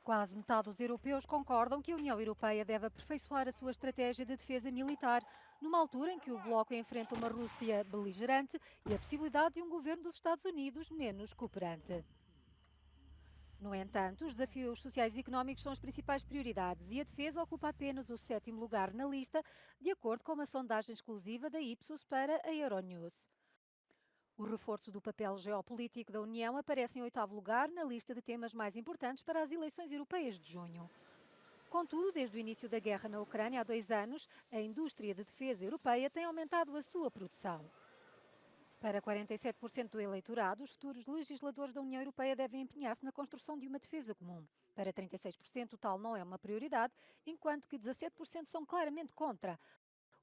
Quase metade dos europeus concordam que a União Europeia deve aperfeiçoar a sua estratégia de defesa militar, numa altura em que o bloco enfrenta uma Rússia beligerante e a possibilidade de um governo dos Estados Unidos menos cooperante. No entanto, os desafios sociais e económicos são as principais prioridades e a defesa ocupa apenas o sétimo lugar na lista, de acordo com uma sondagem exclusiva da Ipsos para a Euronews. O reforço do papel geopolítico da União aparece em oitavo lugar na lista de temas mais importantes para as eleições europeias de junho. Contudo, desde o início da guerra na Ucrânia há 2 anos, a indústria de defesa europeia tem aumentado a sua produção. Para 47% do eleitorado, os futuros legisladores da União Europeia devem empenhar-se na construção de uma defesa comum. Para 36%, o tal não é uma prioridade, enquanto que 17% são claramente contra.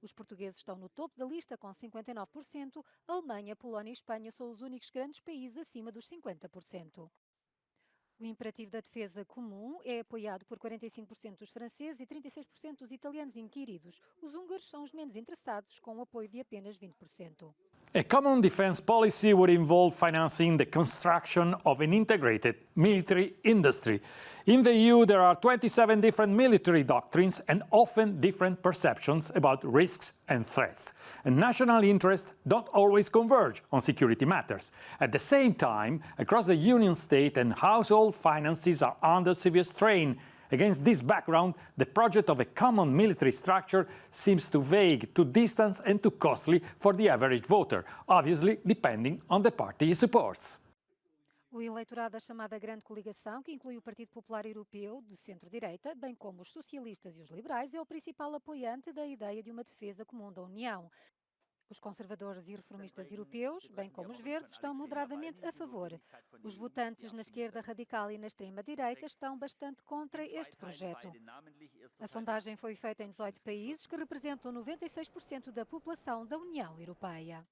Os portugueses estão no topo da lista com 59%, a Alemanha, Polónia e Espanha são os únicos grandes países acima dos 50%. O imperativo da defesa comum é apoiado por 45% dos franceses e 36% dos italianos inquiridos. Os húngaros são os menos interessados, com o apoio de apenas 20%. A common defense policy would involve financing the construction of an integrated military industry. In the EU, there are 27 different military doctrines and often different perceptions about risks and threats. And national interests don't always converge on security matters. At the same time, across the Union state and household finances are under severe strain. Against this background, the project of a common military structure seems too vague, too distant and too costly for the average voter, obviously depending on the party he supports. O eleitorado da chamada Grande Coligação, que inclui o Partido Popular Europeu, de centro-direita, bem como os socialistas e os liberais, é o principal apoiante da ideia de uma defesa comum da União. Os conservadores e reformistas europeus, bem como os verdes, estão moderadamente a favor. Os votantes na esquerda radical e na extrema-direita estão bastante contra este projeto. A sondagem foi feita em 18 países, que representam 96% da população da União Europeia.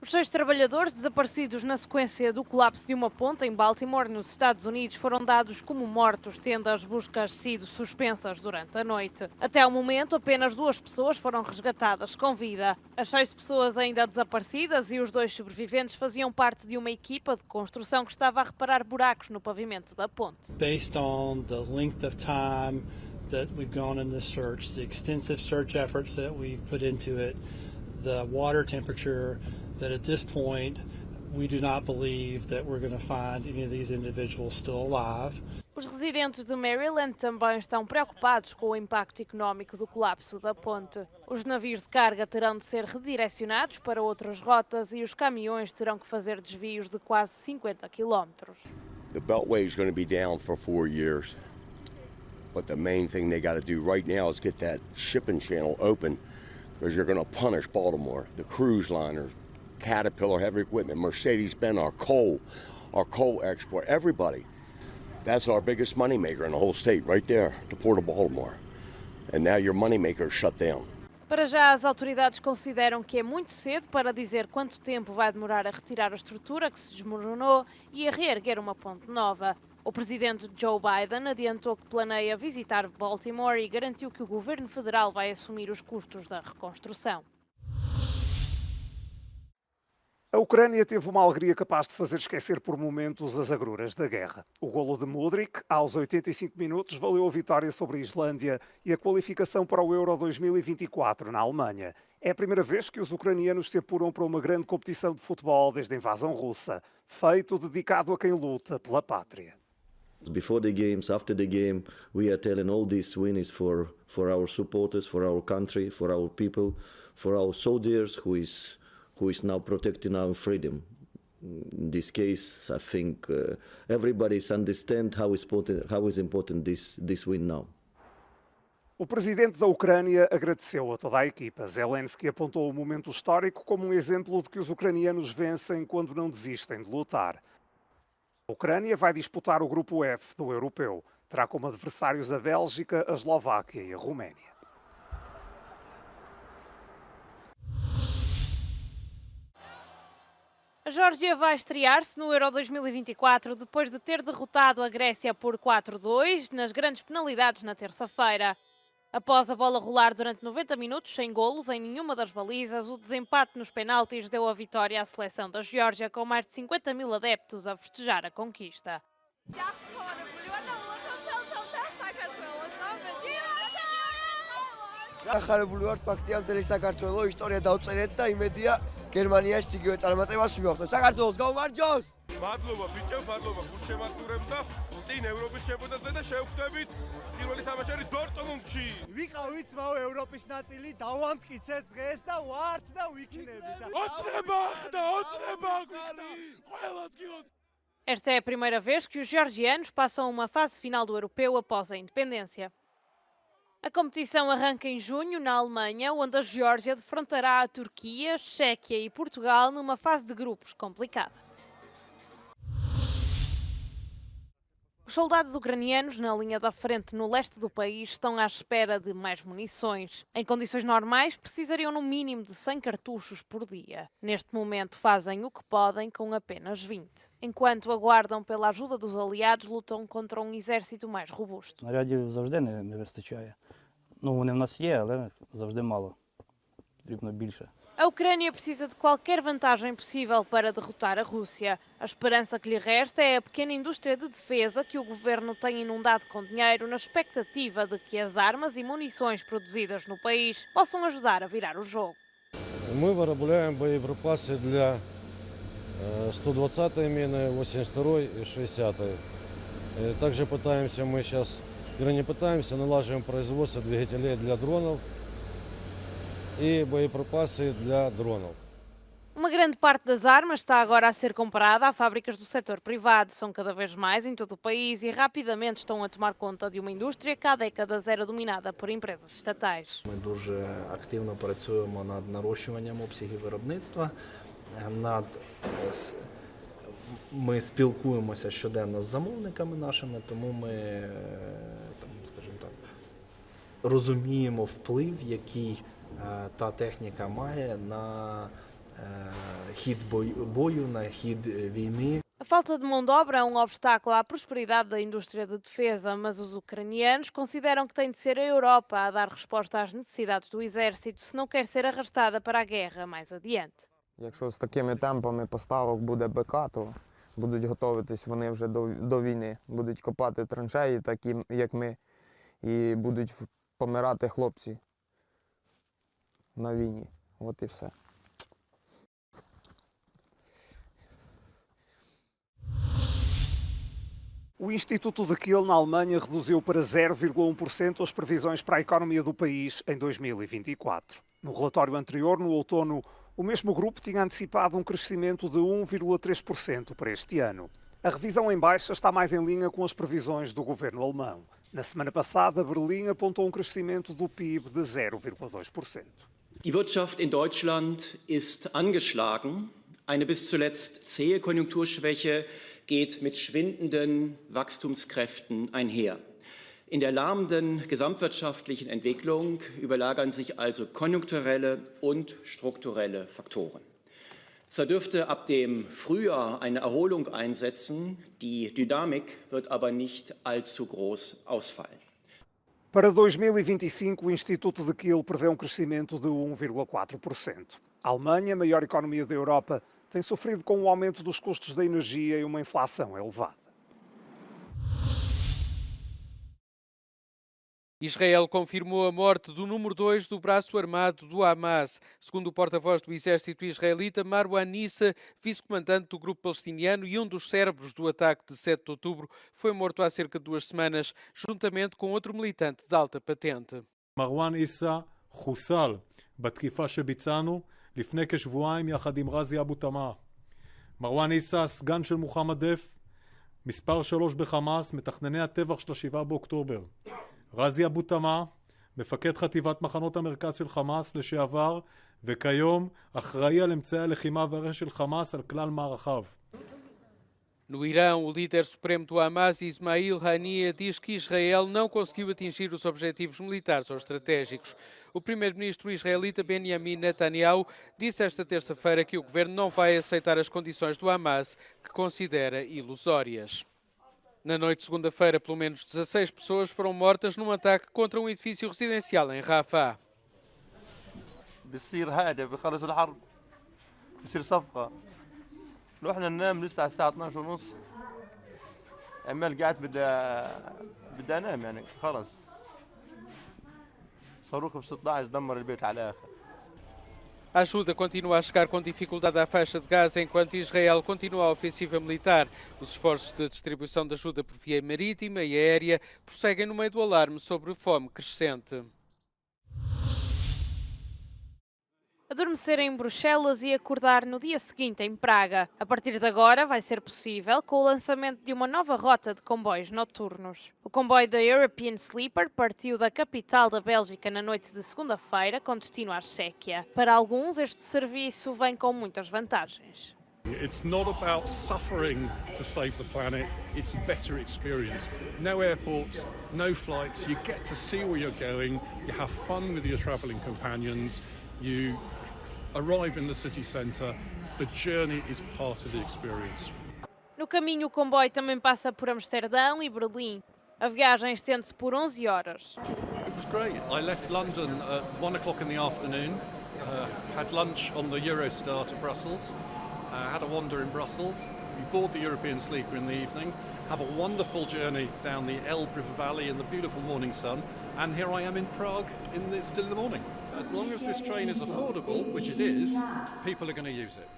Os 6 trabalhadores desaparecidos na sequência do colapso de uma ponte em Baltimore, nos Estados Unidos, foram dados como mortos, tendo as buscas sido suspensas durante a noite. Até o momento, apenas 2 pessoas foram resgatadas com vida. As 6 pessoas ainda desaparecidas e os 2 sobreviventes faziam parte de uma equipa de construção que estava a reparar buracos no pavimento da ponte. Based on the length of time that we've gone in this search, the extensive search efforts that we've put into it, the water temperature, that at this point we do not believe that we're going to find any of these individuals still alive. Os residentes de Maryland também estão preocupados com o impacto económico do colapso da ponte. Os navios de carga terão de ser redirecionados para outras rotas e os caminhões terão que fazer desvios de quase 50 quilómetros. The Beltway is going to be down for 4 years, but the main thing they got to do right now is get that shipping channel open, because you're going to punish Baltimore, the cruise liners, Caterpillar Heavy Equipment, Mercedes-Benz, our coal export, everybody. That's our biggest moneymaker in the whole state, right there, the Port of Baltimore. And now your moneymaker is shut down. Para já, as autoridades consideram que é muito cedo para dizer quanto tempo vai demorar a retirar a estrutura que se desmoronou e a reerguer uma ponte nova. O presidente Joe Biden adiantou que planeia visitar Baltimore e garantiu que o governo federal vai assumir os custos da reconstrução. A Ucrânia teve uma alegria capaz de fazer esquecer por momentos as agruras da guerra. O golo de Mudryk, aos 85 minutos, valeu a vitória sobre a Islândia e a qualificação para o Euro 2024 na Alemanha. É a primeira vez que os ucranianos se apuram para uma grande competição de futebol desde a invasão russa, feito dedicado a quem luta pela pátria. Before the games, after the game, we are telling all this win is for our supporters, for our country, for our people, for our soldiers who is now protecting our freedom. In this case, I think everybody understands how is important this win now. O presidente da Ucrânia agradeceu a toda a equipa. Zelensky apontou o momento histórico como um exemplo de que os ucranianos vencem quando não desistem de lutar. A Ucrânia vai disputar o grupo F do europeu. Terá como adversários a Bélgica, a Eslováquia e a Roménia. A Geórgia vai estrear-se no Euro 2024 depois de ter derrotado a Grécia por 4-2 nas grandes penalidades na terça-feira. Após a bola rolar durante 90 minutos sem golos em nenhuma das balizas, o desempate nos penaltis deu a vitória à seleção da Geórgia, com mais de 50 mil adeptos a festejar a conquista. ახარებული ვართ ფაქტია მთელი საქართველოს ისტორია დავწერეთ და იმედია გერმანიაში იგივე წარმატებას მივაღწევთ. საქართველოს გაუმარჯოს! მადლობა ბიჭო, მადლობა გულშემატკივრებს და წინ ევროპის ჩემპიონატზე და შევხვდებით პირველი თამაშარი დორტმუნდში. ვიყავით მაო ევროპის ნაწილი, დავამტკიცეთ დღეს და ვართ და ვიქნებით. ოცნება ყველას გიოთ. Esta é a primeira vez que os georgianos passam uma fase final do europeu após a independência. A competição arranca em junho na Alemanha, onde a Geórgia defrontará a Turquia, Chequia e Portugal numa fase de grupos complicada. Os soldados ucranianos na linha da frente no leste do país estão à espera de mais munições. Em condições normais, precisariam no mínimo de 100 cartuchos por dia. Neste momento fazem o que podem com apenas 20. Enquanto aguardam pela ajuda dos aliados, lutam contra um exército mais robusto. Снарядів завжди не вистачає. Ну, вони в нас є, але завжди мало. Потрібно більше. A Ucrânia precisa de qualquer vantagem possível para derrotar a Rússia. A esperança que lhe resta é a pequena indústria de defesa que o governo tem inundado com dinheiro na expectativa de que as armas e munições produzidas no país possam ajudar a virar o jogo. Мы виробляємо боєприпаси для 120-ї міни, 82-ї і 60-ї. Также пытаемся мы сейчас, не пытаемся, налаживаем производство двигателей для дронов e боеприпасы для dronов. Uma grande parte das armas está agora a ser comprada a fábricas do setor privado. São cada vez mais em todo o país e rapidamente estão a tomar conta de uma indústria que há décadas era dominada por empresas estatais. Ми дуже активно працюємо над нарощуванням обсягів виробництва. Ми спілкуємося щоденно з замовниками нашими, тому ми, скажімо так, розуміємо вплив, який та техніка має на хід бою, на хід війни. A falta de mão de obra é um obstáculo à prosperidade da indústria de defesa, mas os ucranianos consideram que tem de ser a Europa a dar resposta às necessidades do exército se não quer ser arrastada para a guerra mais adiante. Якщо з такими темпами поставок буде БК, то будуть готуватись вони вже до війни. Будуть копати траншеї, такі як ми, і будуть помирати хлопці на війні. От і все. O Instituto de Kiel, na Alemanha, reduziu para 0,1% as previsões para a economia do país em 2024. No relatório anterior, no outono, o mesmo grupo tinha antecipado um crescimento de 1,3% para este ano. A revisão em baixa está mais em linha com as previsões do governo alemão. Na semana passada, Berlim apontou um crescimento do PIB de 0,2%. Die Wirtschaft in Deutschland ist angeschlagen. Eine bis zuletzt zähe Konjunkturschwäche geht mit schwindenden Wachstumskräften einher. In der lahmenden gesamtwirtschaftlichen Entwicklung überlagern sich also konjunkturelle und strukturelle Faktoren. Zwar dürfte ab dem Frühjahr eine Erholung einsetzen, die Dynamik wird aber nicht allzu groß ausfallen. Para 2025, o Instituto de Kiel prevê um crescimento de 1,4%. A Alemanha, a maior economia da Europa, tem sofrido com o aumento dos custos da energia e uma inflação elevada. Israel confirmou a morte do número 2 do braço armado do Hamas. Segundo o porta-voz do exército israelita, Marwan Issa, vice-comandante do grupo palestiniano e um dos cérebros do ataque de 7 de outubro, foi morto há cerca de 2 semanas, juntamente com outro militante de alta patente. Marwan Issa חוסל בתקיפה שביצענו לפני כשבועיים יחד עם רזי אבו תמר. מרואן עיסא, סגן של מוחמד דף, מספר 3 בחמאס, מתכנני הטבח של 7 באוקטובר. רזי אבו תמר, מפקד חטיבת מחנות המרכז של חמאס לשעבר, וכיום אחראי על אמצעי הלחימה והרכש של חמאס על כלל מערכיו. No Irão, o líder supremo do Hamas, Ismail Haniyeh, diz que Israel não conseguiu atingir os objetivos militares ou estratégicos. O primeiro-ministro israelita Benjamin Netanyahu disse esta terça-feira que o governo não vai aceitar as condições do Hamas, que considera ilusórias. Na noite de segunda-feira, pelo menos 16 pessoas foram mortas num ataque contra um edifício residencial em Rafah. بيصير هادئ بخلص الحرب بيصير صفقة. رحنا ننام لسه على الساعة 12:30 اما رجعت بدي انام يعني خلص صاروخ في 16 دمر البيت على الاخر. A ajuda continua a chegar com dificuldade à faixa de Gaza enquanto Israel continua a ofensiva militar. Os esforços de distribuição de ajuda por via marítima e aérea prosseguem no meio do alarme sobre fome crescente. Adormecer em Bruxelas e acordar no dia seguinte em Praga. A partir de agora vai ser possível com o lançamento de uma nova rota de comboios noturnos. O comboio da European Sleeper partiu da capital da Bélgica na noite de segunda-feira com destino à Chequia. Para alguns, este serviço vem com muitas vantagens. It's not about suffering to save the planet, it's a better experience. No airports, no flights, you get to see where you're going, you have fun with your travelling companions, you arrive in the city centre, the journey is part of the experience. No caminho, o comboio também passa por Amsterdão e Berlim. A viagem estende-se por 11 horas. It was great. I left London at 1 o'clock in the afternoon, had lunch on the Eurostar to Brussels, had a wander in Brussels. We board the European Sleeper in the evening, have a wonderful journey down the Elbe River Valley in the beautiful morning sun, and here I am in Prague still in the morning. As long as this train is affordable, which it is, people are going to use it.